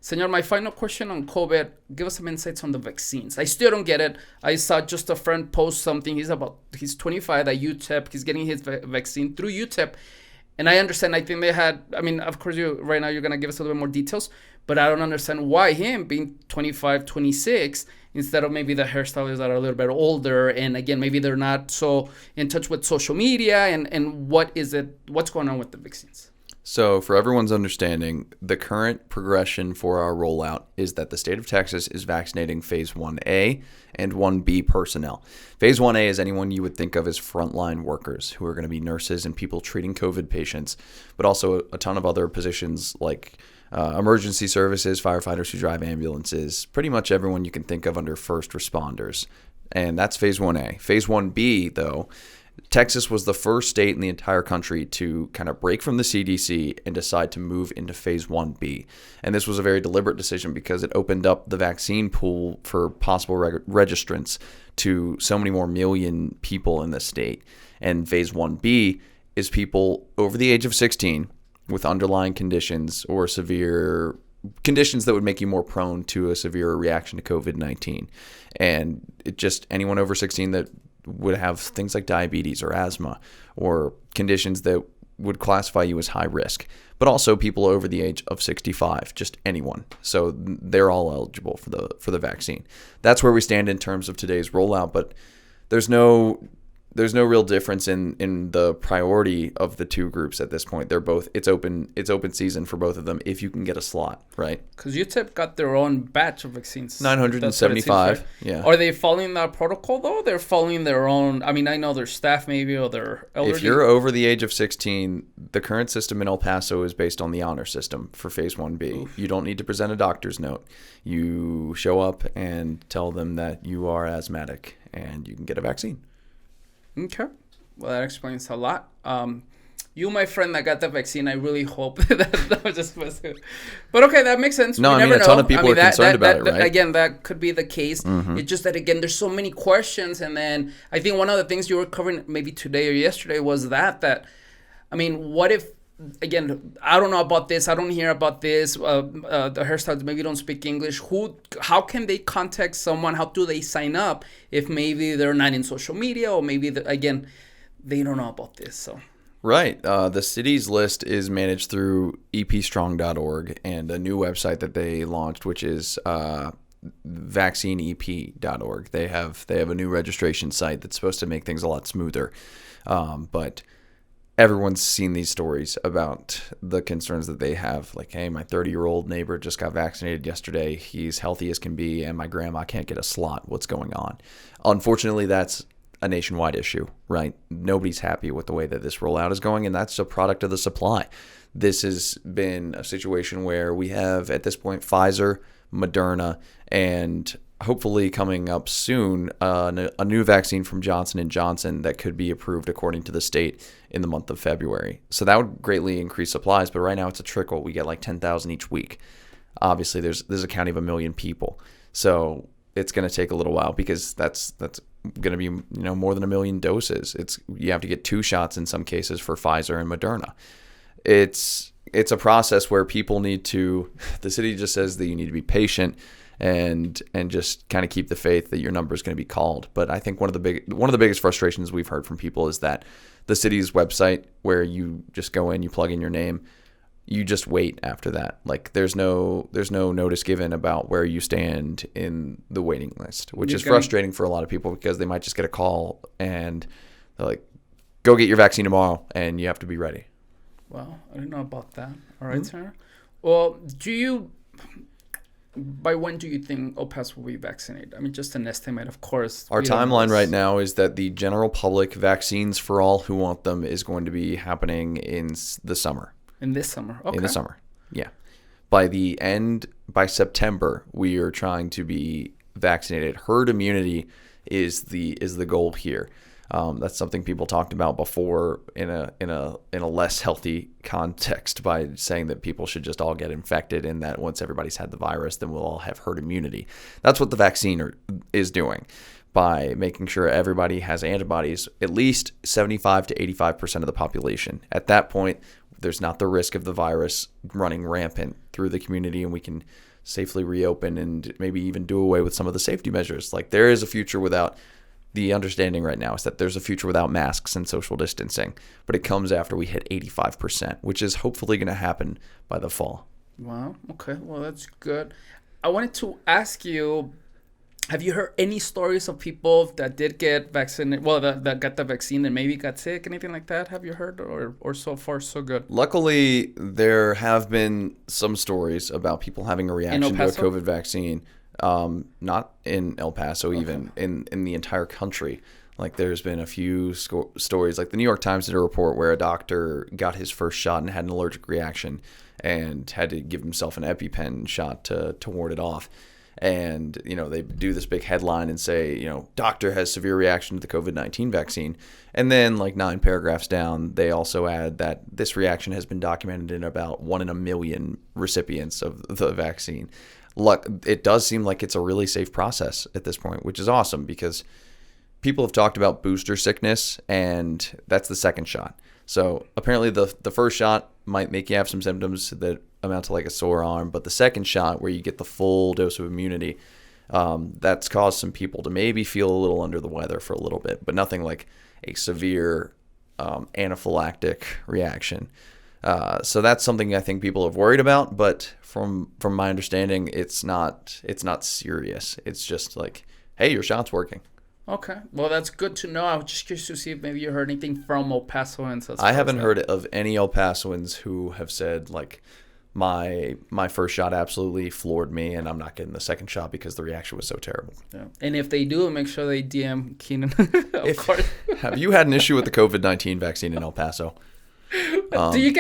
Senor, my final question on COVID. Give us some insights on the vaccines. I still don't get it. I saw just a friend post something. He's 25 at UTEP. He's getting his vaccine through UTEP. And I understand. I think they had. I mean, of course, you right now you're gonna give us a little bit more details, but I don't understand why him being 25, 26 instead of maybe the hairstylists that are a little bit older. And again, maybe they're not so in touch with social media. And what is it? What's going on with the vaccines? So, for everyone's understanding, the current progression for our rollout is that the state of Texas is vaccinating Phase 1A and 1B personnel. Phase 1A is anyone you would think of as frontline workers who are going to be nurses and people treating COVID patients, but also a ton of other positions like emergency services, firefighters who drive ambulances, pretty much everyone you can think of under first responders. And that's Phase 1A. Phase 1B, though, Texas was the first state in the entire country to kind of break from the CDC and decide to move into Phase 1B. And this was a very deliberate decision because it opened up the vaccine pool for possible registrants to so many more million people in the state. And Phase 1B is people over the age of 16 with underlying conditions or severe conditions that would make you more prone to a severe reaction to COVID-19. And it just anyone over 16 that would have things like diabetes or asthma or conditions that would classify you as high risk, but also people over the age of 65, just anyone. So they're all eligible for the vaccine. That's where we stand in terms of today's rollout, but there's no real difference in the priority of the two groups at this point. They're both it's open season for both of them if you can get a slot, right? Because UTEP got their own batch of vaccines. 975. Like. Yeah. Are they following that protocol though? They're following their own. I mean, I know their staff maybe or their elderly. If you're over the age of 16, the current system in El Paso is based on the honor system for Phase 1B. Oof. You don't need to present a doctor's note. You show up and tell them that you are asthmatic and you can get a vaccine. Okay. Well, that explains a lot. You, my friend that got the vaccine, I really hope that was just but okay, that makes sense. No, I mean, a ton of people are concerned about it, right? Again, that could be the case. Mm-hmm. It's just that, again, there's so many questions. And then I think one of the things you were covering maybe today or yesterday was that, I mean, what if, again, I don't know about this. I don't hear about this. The hairstylists maybe don't speak English. How can they contact someone? How do they sign up if maybe they're not in social media or maybe, again, they don't know about this? So right. The city's list is managed through epstrong.org and a new website that they launched, which is vaccineep.org. They have a new registration site that's supposed to make things a lot smoother, but everyone's seen these stories about the concerns that they have. Like, hey, my 30-year-old neighbor just got vaccinated yesterday. He's healthy as can be, and my grandma can't get a slot. What's going on? Unfortunately, that's a nationwide issue, right? Nobody's happy with the way that this rollout is going, and that's a product of the supply. This has been a situation where we have, at this point, Pfizer, Moderna, and hopefully coming up soon, a new vaccine from Johnson & Johnson that could be approved according to the state in the month of February. So that would greatly increase supplies, but right now it's a trickle. We get like 10,000 each week. Obviously, there's a county of 1 million people. So it's going to take a little while because that's going to be more than 1 million doses. You have to get 2 shots in some cases for Pfizer and Moderna. It's a process where people need to, the city just says that you need to be patient and just kind of keep the faith that your number is going to be called. But I think one of the biggest frustrations we've heard from people is that the city's website, where you just go in, you plug in your name, you just wait after that. Like there's no notice given about where you stand in the waiting list, which is frustrating for a lot of people because they might just get a call and they're like, go get your vaccine tomorrow and you have to be ready. Well, I didn't know about that. All right, Sarah. Well, by when do you think El Paso will be vaccinated? I mean, just an estimate, of course. Our timeline right now is that the general public vaccines for all who want them is going to be happening in the summer. In this summer, okay. In the summer, yeah. By September, we are trying to be vaccinated. Herd immunity is the goal here. That's something people talked about before in a less healthy context by saying that people should just all get infected and that once everybody's had the virus, then we'll all have herd immunity. That's what the vaccine is doing by making sure everybody has antibodies, at least 75 to 85% of the population. At that point, there's not the risk of the virus running rampant through the community and we can safely reopen and maybe even do away with some of the safety measures. Like there is a future without the understanding right now is that there's a future without masks and social distancing, but it comes after we hit 85%, which is hopefully going to happen by the fall. Wow. Okay. Well, that's good. I wanted to ask you, have you heard any stories of people that did get vaccinated, well, that got the vaccine and maybe got sick, anything like that? Have you heard, or so far so good? Luckily, there have been some stories about people having a reaction to a Paso? COVID vaccine. Not in El Paso, even in the entire country. Like there's been a few stories, like the New York Times did a report where a doctor got his first shot and had an allergic reaction and had to give himself an EpiPen shot to ward it off. And, you know, they do this big headline and say, you know, doctor has severe reaction to the COVID-19 vaccine. And then like 9 paragraphs down, they also add that this reaction has been documented in about 1 in a million recipients of the vaccine. It does seem like it's a really safe process at this point, which is awesome because people have talked about booster sickness, and that's the second shot. So apparently the first shot might make you have some symptoms that amount to like a sore arm, but the second shot where you get the full dose of immunity, that's caused some people to maybe feel a little under the weather for a little bit, but nothing like a severe anaphylactic reaction. So that's something I think people have worried about, but from my understanding, it's not serious. It's just like, hey, your shot's working. Okay, well, that's good to know. I was just curious to see if maybe you heard anything from El Pasoans. I haven't heard of any El Pasoans who have said like, my first shot absolutely floored me, and I'm not getting the second shot because the reaction was so terrible. Yeah. And if they do, make sure they DM Keenan. Of course. Have you had an issue with the COVID-19 vaccine in El Paso? Do you get